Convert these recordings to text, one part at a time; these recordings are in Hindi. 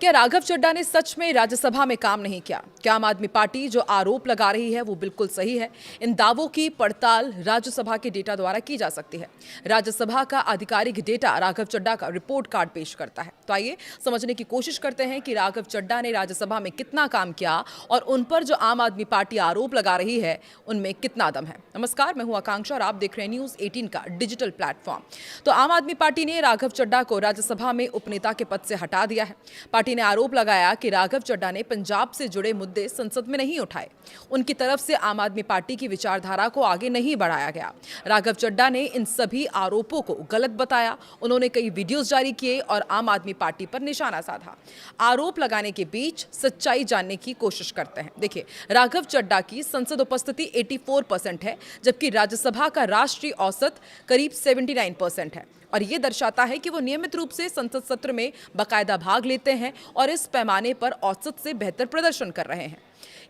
क्या राघव चड्ढा ने सच में राज्यसभा में काम नहीं किया? क्या आम आदमी पार्टी जो आरोप लगा रही है वो बिल्कुल सही है? इन दावों की पड़ताल राज्यसभा के डेटा द्वारा की जा सकती है। राज्यसभा का आधिकारिक डेटा राघव चड्ढा का रिपोर्ट कार्ड पेश करता है। तो आइए समझने की कोशिश करते हैं कि राघव चड्ढा ने राज्यसभा में कितना काम किया और उन पर जो आम आदमी पार्टी आरोप लगा रही है उनमें कितना दम है। नमस्कार, मैं हूं आकांक्षा और आप देख रहे हैं न्यूज़ 18 का डिजिटल प्लेटफॉर्म। तो आम आदमी पार्टी ने राघव चड्ढा को राज्यसभा में उपनेता के पद से हटा दिया है। पार्टी ने आरोप लगाया कि राघव चड्ढा ने पंजाब से जुड़े मुद्दे संसद में नहीं उठाए। उनकी तरफ से आम आदमी पार्टी की विचारधारा को आगे नहीं बढ़ाया गया। राघव चड्ढा ने इन सभी आरोपों को गलत बताया। उन्होंने कई वीडियोस जारी किए और आम आदमी पार्टी पर निशाना साधा। आरोप लगाने के बीच सच्चाई जानने की कोशिश करते हैं। देखिए, राघव चड्ढा की संसद उपस्थिति 84% है, जबकि राज्यसभा का राष्ट्रीय औसत करीब 79% है। और ये दर्शाता है कि वो नियमित रूप से संसद सत्र में बाकायदा भाग लेते हैं और इस पैमाने पर औसत से बेहतर प्रदर्शन कर रहे हैं।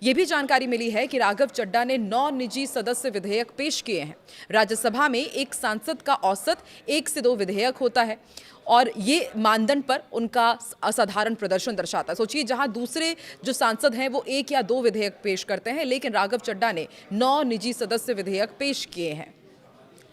ये भी जानकारी मिली है कि राघव चड्ढा ने 9 निजी सदस्य विधेयक पेश किए हैं। राज्यसभा में एक सांसद का औसत 1 से 2 विधेयक होता है और ये मानदंड पर उनका असाधारण प्रदर्शन दर्शाता है। सोचिए, जहां दूसरे जो सांसद हैं वो 1 या 2 विधेयक पेश करते हैं, लेकिन राघव चड्ढा ने 9 निजी सदस्य विधेयक पेश किए हैं,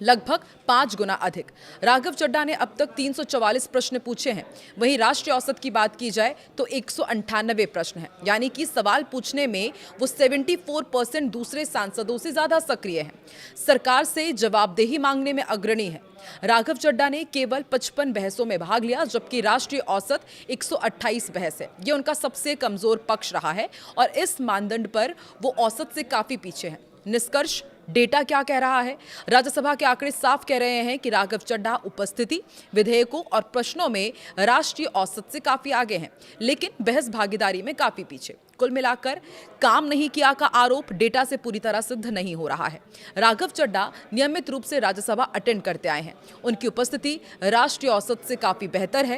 लगभग 5 गुना अधिक। राघव चड्ढा ने अब तक 344 प्रश्न पूछे हैं। वहीं राष्ट्रीय औसत की बात की जाए तो 198 प्रश्न हैं, यानी कि सवाल पूछने में वो 74% दूसरे सांसदों से ज्यादा सक्रिय हैं। सरकार से जवाबदेही मांगने में अग्रणी है। राघव चड्ढा ने केवल 55 बहसों में भाग लिया, जबकि राष्ट्रीय औसत 128 बहस है। ये उनका सबसे कमजोर पक्ष रहा है और इस मानदंड पर वो औसत से काफी पीछे हैं। निष्कर्ष, डेटा क्या कह रहा है? राज्यसभा के आंकड़े साफ कह रहे हैं कि राघव चड्ढा उपस्थिति, विधेयकों और प्रश्नों में राष्ट्रीय औसत से काफी आगे हैं, लेकिन बहस भागीदारी में काफी पीछे। कुल मिलाकर काम नहीं किया का आरोप डेटा से पूरी तरह सिद्ध नहीं हो रहा है। राघव चड्ढा नियमित रूप से राज्यसभा अटेंड करते आए हैं। उनकी उपस्थिति राष्ट्रीय औसत से काफी बेहतर है।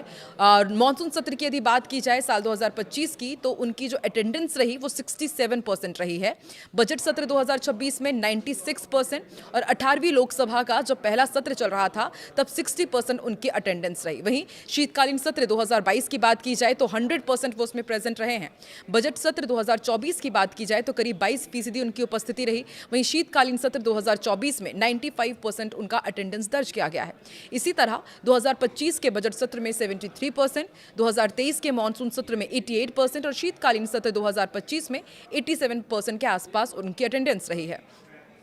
मॉनसून सत्र की यदि बात की जाए साल 2025 की, तो उनकी जो अटेंडेंस रही वो 67% रही है। बजट सत्र 2026 में 96% और 18वीं लोकसभा का जब पहला सत्र चल रहा था तब 60% उनकी अटेंडेंस रही। वहीं शीतकालीन सत्र 2022 की बात की जाए तो 100% वो उसमें प्रेजेंट रहे हैं। बजट सत्र 2024 की बात की जाए तो करीब 22% उनकी उपस्थिति रही। वहीं शीतकालीन सत्र 2024 में 95% उनका अटेंडेंस दर्ज किया गया है। इसी तरह 2025 के बजट सत्र में 73%, 2023 के मॉनसून सत्र में 88% और शीतकालीन सत्र 2025 में 87% के आसपास उनकी अटेंडेंस रही है।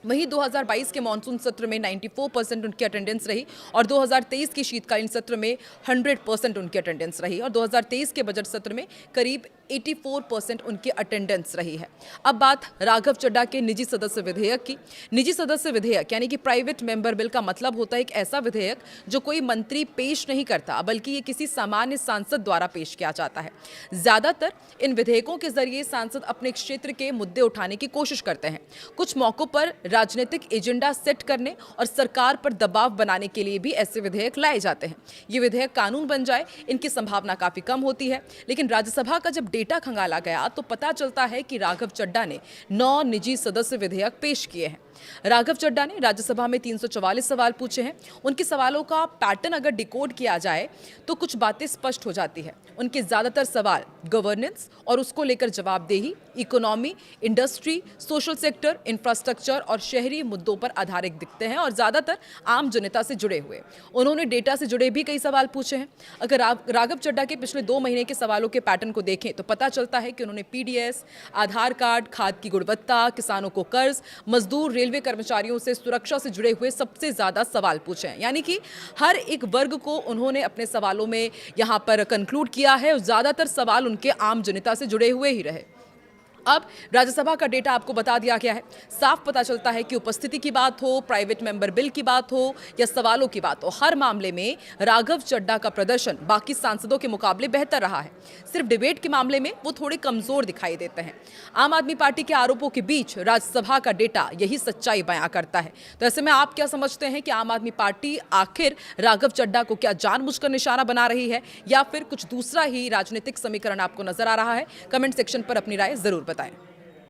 वहीं 2022 के मॉनसून सत्र में 94% उनकी अटेंडेंस रही और 2023 की शीतकालीन सत्र में 100% उनकी अटेंडेंस रही और 2023 के बजट सत्र में करीब 84% उनकी अटेंडेंस रही है। अब बात राघव चड्ढा के निजी सदस्य विधेयक की। निजी सदस्य विधेयक यानी कि प्राइवेट मेंबर बिल का मतलब होता है एक ऐसा विधेयक जो कोई मंत्री पेश नहीं करता, बल्कि ये किसी सामान्य सांसद द्वारा पेश किया जाता है। ज्यादातर इन विधेयकों के जरिए सांसद अपने क्षेत्र के मुद्दे उठाने की कोशिश करते हैं। कुछ मौकों पर राजनीतिक एजेंडा सेट करने और सरकार पर दबाव बनाने के लिए भी ऐसे विधेयक लाए जाते हैं। ये विधेयक कानून बन जाए, इनकी संभावना काफी कम होती है, लेकिन राज्यसभा का जब डेटा खंगाला गया तो पता चलता है कि राघव चड्ढा ने 9 निजी सदस्य विधेयक पेश किए हैं। राघव चड्ढा ने राज्यसभा में 344 सवाल पूछे हैं। उनके सवालों का पैटर्न अगर डिकोड किया जाए तो कुछ बातें स्पष्ट हो जाती है। उनके ज्यादातर सवाल गवर्नेंस और उसको लेकर जवाबदेही, economy, industry, social sector, infrastructure और शहरी मुद्दों पर आधारित दिखते हैं और ज्यादातर आम जनता से जुड़े हुए। उन्होंने डेटा से जुड़े भी कई सवाल पूछे हैं। अगर राघव चड्ढा के पिछले 2 महीने के सवालों के पैटर्न को देखें तो पता चलता है कि उन्होंने पीडीएस, आधार कार्ड, खाद की गुणवत्ता, किसानों को कर्ज, मजदूर, रेलवे कर्मचारियों से सुरक्षा से जुड़े हुए सबसे ज्यादा सवाल पूछे हैं। यानी कि हर एक वर्ग को उन्होंने अपने सवालों में यहां पर कंक्लूड किया है और ज्यादातर सवाल उनके आम जनता से जुड़े हुए ही रहे। अब राज्यसभा का डेटा आपको बता दिया गया है। साफ पता चलता है कि उपस्थिति की बात हो, प्राइवेट मेंबर बिल की बात हो या सवालों की बात हो, हर मामले में राघव चड्ढा का प्रदर्शन बाकी सांसदों के मुकाबले बेहतर रहा है। सिर्फ डिबेट के मामले में वो थोड़े कमजोर दिखाई देते हैं। आम आदमी पार्टी के आरोपों के बीच राज्यसभा का डेटा यही सच्चाई बयां करता है। तो ऐसे में आप क्या समझते हैं कि आम आदमी पार्टी आखिर राघव चड्ढा को क्या जानबूझकर निशाना बना रही है या फिर कुछ दूसरा ही राजनीतिक समीकरण आपको नजर आ रहा है? कमेंट सेक्शन पर अपनी राय जरूर बताएं।